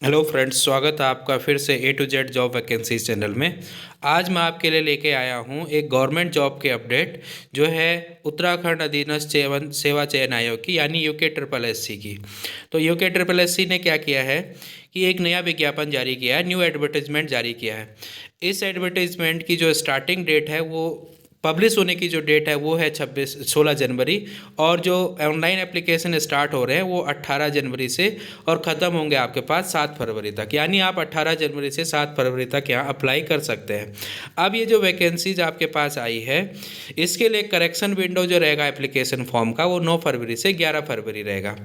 Hello friends, स्वागत है आपका फिर से A to Z job vacancies channel में। आज मैं आपके लिए लेके आया हूँ एक गवर्नमेंट जॉब के अपडेट जो है उत्तराखंड अधीनस्थ सेवा चयन आयोग की, यानी यूके ट्रिपल एस सी की। तो यूके ट्रिपल एस सी ने क्या किया है कि एक नया विज्ञापन जारी किया है, न्यू एडवर्टाइजमेंट जारी किया है। इस एडवर्टाइजमेंट की जो स्टार्टिंग डेट है, वो पब्लिश होने की जो डेट है वो है 16 जनवरी, और जो ऑनलाइन एप्लीकेशन स्टार्ट हो रहे हैं वो 18 जनवरी से, और ख़त्म होंगे आपके पास 7 फरवरी तक। यानी आप 18 जनवरी से 7 फरवरी तक यहाँ अप्लाई कर सकते हैं। अब ये जो वैकेंसीज आपके पास आई है, इसके लिए करेक्शन विंडो जो रहेगा एप्लीकेशन फॉर्म का, वो 9 फरवरी से 11 फरवरी रहेगा।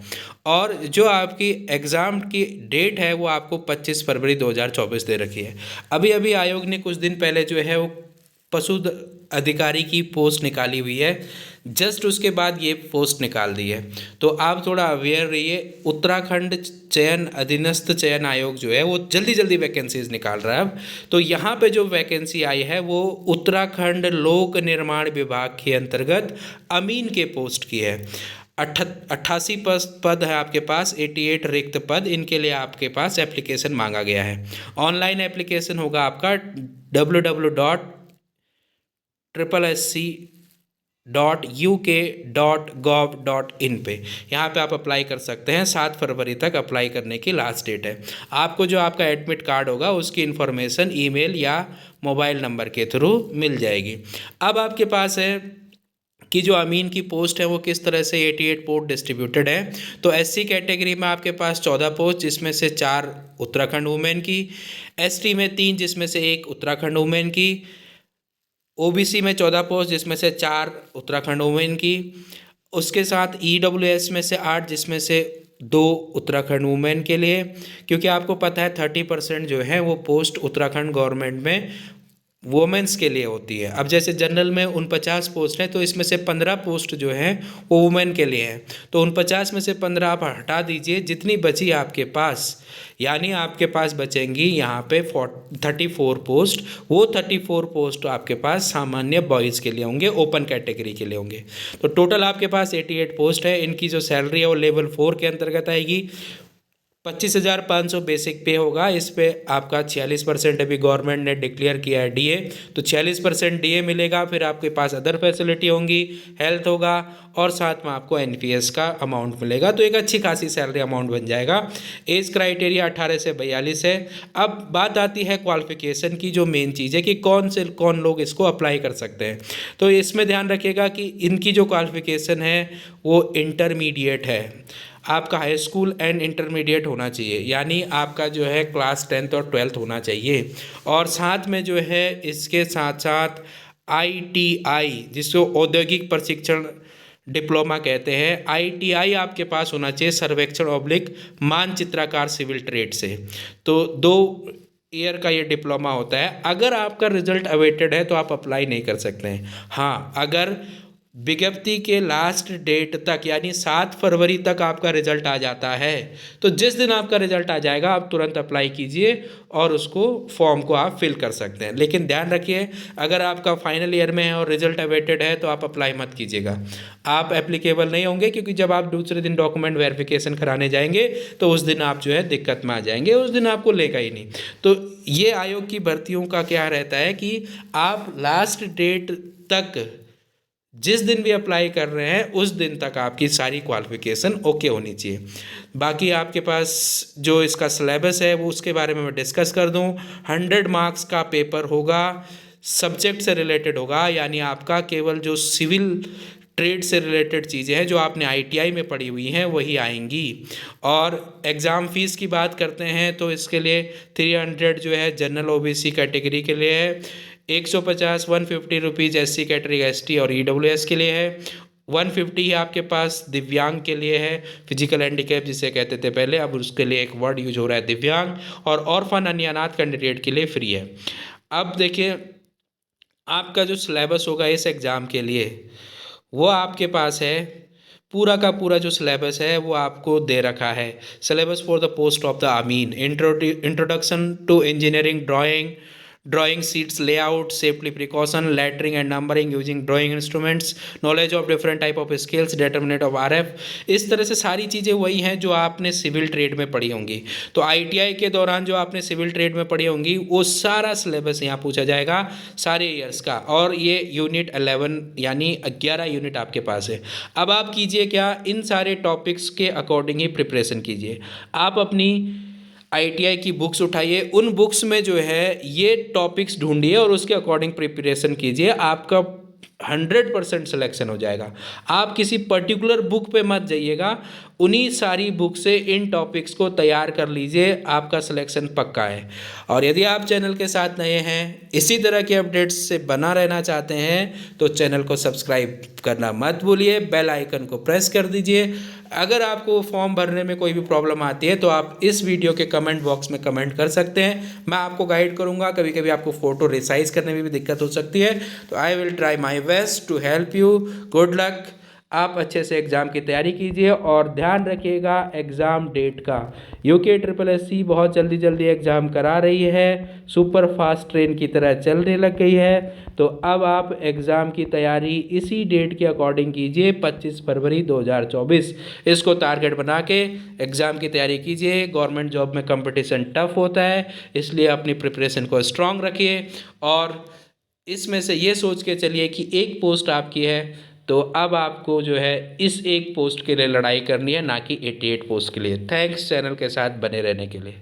और जो आपकी एग्ज़ाम की डेट है वो आपको 25 फरवरी 2024 दे रखी है। अभी अभी आयोग ने कुछ दिन पहले जो है वो पशु अधिकारी की पोस्ट निकाली हुई है, जस्ट उसके बाद ये पोस्ट निकाल दी है। तो आप थोड़ा अवेयर रहिए। उत्तराखंड चयन अधीनस्थ चयन आयोग जो है वो जल्दी जल्दी वैकेंसीज निकाल रहा है अब। तो यहाँ पे जो वैकेंसी आई है वो उत्तराखंड लोक निर्माण विभाग के अंतर्गत अमीन के पोस्ट की है। 88 पद है आपके पास, 88 रिक्त पद, इनके लिए आपके पास एप्लीकेशन मांगा गया है। ऑनलाइन एप्लीकेशन होगा आपका www.triplesc.uk.gov.in पे। यहाँ पे आप अप्लाई कर सकते हैं। 7 फरवरी तक अप्लाई करने की लास्ट डेट है। आपको जो आपका एडमिट कार्ड होगा उसकी इन्फॉर्मेशन ईमेल या मोबाइल नंबर के थ्रू मिल जाएगी। अब आपके पास है कि जो अमीन की पोस्ट है वो किस तरह से 88 पोस्ट डिस्ट्रीब्यूटेड है। तो एससी कैटेगरी में आपके पास 14 पोस्ट, जिसमें से 4 उत्तराखंड वुमेन की, एसटी में 3, जिसमें से 1 उत्तराखंड वुमेन की, ओबीसी में 14 पोस्ट, जिसमें से 4 उत्तराखंड वुमेन की, उसके साथ ईडब्ल्यूएस में से 8, जिसमें से 2 उत्तराखंड वुमेन के लिए, क्योंकि आपको पता है 30% जो है वो पोस्ट उत्तराखंड गवर्नमेंट में वुमेंस के लिए होती है। अब जैसे जनरल में 49 पोस्ट हैं, तो इसमें से 15 पोस्ट जो हैं वो वुमेन के लिए हैं। तो 49 में से 15 आप हटा दीजिए, जितनी बची आपके पास, यानी आपके पास बचेंगी यहाँ पे 34 पोस्ट। वो 34 पोस्ट आपके पास सामान्य बॉयज़ के लिए होंगे, ओपन कैटेगरी के लिए होंगे। तो टोटल आपके पास 88 पोस्ट है। इनकी जो सैलरी है वो लेवल 4 के अंतर्गत आएगी। 25,500 बेसिक पे होगा। इस पे आपका 46% अभी गवर्नमेंट ने डिक्लेयर किया है डीए, तो 46% डीए मिलेगा। फिर आपके पास अदर फैसिलिटी होंगी, हेल्थ होगा, और साथ में आपको एनपीएस का अमाउंट मिलेगा। तो एक अच्छी खासी सैलरी अमाउंट बन जाएगा। एज क्राइटेरिया 18 से 42 है। अब बात आती है क्वालिफिकेशन की, जो मेन चीज़ है कि कौन से कौन लोग इसको अप्लाई कर सकते हैं। तो इसमें ध्यान रखिएगा कि इनकी जो क्वालिफिकेशन है वो इंटरमीडिएट है। आपका हाई स्कूल एंड इंटरमीडिएट होना चाहिए, यानी आपका जो है क्लास 10th और 12th होना चाहिए। और साथ में जो है इसके साथ साथ आईटीआई, जिसको औद्योगिक प्रशिक्षण डिप्लोमा कहते हैं, आईटीआई आपके पास होना चाहिए, सर्वेक्षण ऑब्लिक मानचित्रकार सिविल ट्रेड से। तो 2 ईयर का ये डिप्लोमा होता है। अगर आपका रिजल्ट अवेटेड है तो आप अप्लाई नहीं कर सकते हैं। हाँ, अगर विज्ञप्ति के लास्ट डेट तक, यानी 7 फरवरी तक आपका रिजल्ट आ जाता है, तो जिस दिन आपका रिजल्ट आ जाएगा आप तुरंत अप्लाई कीजिए और उसको फॉर्म को आप फिल कर सकते हैं। लेकिन ध्यान रखिए, अगर आपका फाइनल ईयर में है और रिजल्ट अवेटेड है तो आप अप्लाई मत कीजिएगा। आप एप्लीकेबल नहीं होंगे, क्योंकि जब आप दूसरे दिन डॉक्यूमेंट वेरिफिकेशन कराने जाएंगे तो उस दिन आप जो है दिक्कत में आ जाएंगे, उस दिन आपको लेगा ही नहीं। तो ये आयोग की भर्तियों का क्या रहता है कि आप लास्ट डेट तक, जिस दिन भी अप्लाई कर रहे हैं उस दिन तक आपकी सारी क्वालिफिकेशन ओके होनी चाहिए। बाकी आपके पास जो इसका सिलेबस है वो उसके बारे में मैं डिस्कस कर दूं। 100 मार्क्स का पेपर होगा, सब्जेक्ट से रिलेटेड होगा, यानी आपका केवल जो सिविल ट्रेड से रिलेटेड चीज़ें हैं जो आपने आईटीआई में पढ़ी हुई हैं वही आएंगी। और एग्ज़ाम फीस की बात करते हैं तो इसके लिए 300 जो है जनरल ओबीसी कैटेगरी के लिए है, 150 150 रुपीज़ एससी कैटेगरी, एसटी और ईडब्ल्यूएस के लिए है, 150 ही आपके पास दिव्यांग के लिए है, फिजिकल हैंडीकैप जिसे कहते थे पहले, अब उसके लिए एक वर्ड यूज हो रहा है दिव्यांग, और ऑर्फन अन्य अनाथ कैंडिडेट के लिए फ्री है। अब देखिए, आपका जो सिलेबस होगा इस एग्ज़ाम के लिए वो आपके पास है, पूरा का पूरा जो सिलेबस है वो आपको दे रखा है। Syllabus for the post of the amin: introduction to engineering drawing, drawing sheets layout, safety precaution, lettering and numbering using drawing instruments, knowledge of different type of skills, determinant of RF. इस तरह से सारी चीज़ें वही हैं जो आपने सिविल ट्रेड में पढ़ी होंगी। तो आईटीआई के दौरान जो आपने सिविल ट्रेड में पढ़ी होंगी वो सारा सिलेबस यहाँ पूछा जाएगा सारे ईयर्स का, और ये यूनिट 11 यानी 11 यूनिट आपके पास है। अब आप कीजिए क्या, इन सारे टॉपिक्स के अकॉर्डिंग ही प्रिपरेशन कीजिए। आप अपनी आईटीआई की बुक्स उठाइए, उन बुक्स में जो है ये टॉपिक्स ढूंढिए और उसके अकॉर्डिंग प्रिपरेशन कीजिए, आपका 100% सिलेक्शन हो जाएगा। आप किसी पर्टिकुलर बुक पे मत जाइएगा, उन्हीं सारी बुक से इन टॉपिक्स को तैयार कर लीजिए, आपका सिलेक्शन पक्का है। और यदि आप चैनल के साथ नए हैं, इसी तरह के अपडेट्स से बना रहना चाहते हैं, तो चैनल को सब्सक्राइब करना मत भूलिए, बेल आइकन को प्रेस कर दीजिए। अगर आपको फॉर्म भरने में कोई भी प्रॉब्लम आती है तो आप इस वीडियो के कमेंट बॉक्स में कमेंट कर सकते हैं, मैं आपको गाइड करूंगा। कभी कभी आपको फ़ोटो रिसाइज करने में भी दिक्कत हो सकती है, तो I will try my best to help you. Good luck. आप अच्छे से एग्ज़ाम की तैयारी कीजिए और ध्यान रखिएगा एग्ज़ाम डेट का। यूके SSSC बहुत जल्दी एग्ज़ाम करा रही है, सुपर फास्ट ट्रेन की तरह चलने लग गई है। तो अब आप एग्ज़ाम की तैयारी इसी डेट के अकॉर्डिंग कीजिए, 25 फरवरी 2024। इसको टारगेट बना के एग्ज़ाम की तैयारी कीजिए। गवर्नमेंट जॉब में कंपटीशन टफ होता है, इसलिए अपनी प्रिपरेशन को स्ट्रॉन्ग रखिए और इसमें से ये सोच के चलिए कि एक पोस्ट आपकी है, तो अब आपको जो है इस एक पोस्ट के लिए लड़ाई करनी है, ना कि 88 पोस्ट के लिए। थैंक्स चैनल के साथ बने रहने के लिए।